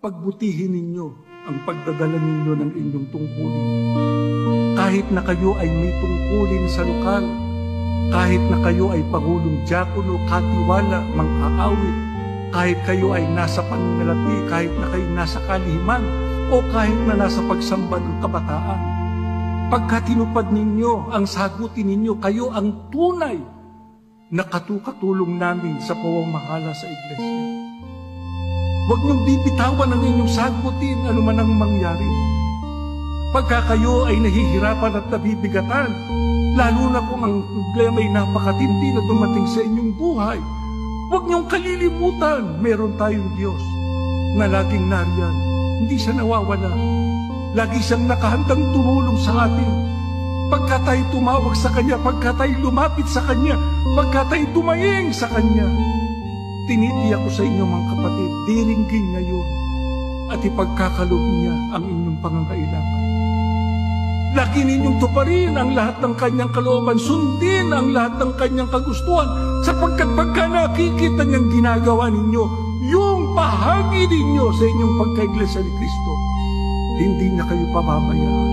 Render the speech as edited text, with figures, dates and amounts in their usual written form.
pagbutihin ninyo ang pagdadala ninyo ng inyong tungkulin. Kahit na kayo ay may tungkulin sa lokal, kahit na kayo ay pangulong diakono, katiwala, mang-aawit, kahit kayo ay nasa pananalapi, kahit na kayo nasa kalihiman, o kahit na nasa pagsamba ng kabataan. Pagka tinupad ninyo ang sagutin ninyo, kayo ang tunay na katulong namin sa pamamahala sa iglesia. Huwag niyong bibitawan ang inyong sagutin anuman ang mangyari. Pagka kayo ay nahihirapan at nabibigatan, lalo na kung ang problema ay napakatindi na dumating sa inyong buhay, huwag niyong kalilimutan, meron tayong Diyos na laging nariyan. Hindi siya nawawala. Lagi siyang nakahandang tumulong sa atin. Pagka tayo tumawag sa Kanya, pagka tayo lumapit sa Kanya, pagka tayo tumayeng sa Kanya, tinitiyak ko sa inyo mga kapatid, diringgin niya yun at ipagkakaloob niya ang inyong pangangailangan. Lagi ninyong tuparin ang lahat ng Kanyang kalooban, sundin ang lahat ng Kanyang kagustuhan, sapagkat pagka nakikita niyang ginagawa ninyo, yung bahagi ninyo sa inyong pagkaiglesia ni Kristo, hindi niya kayo pababayaan.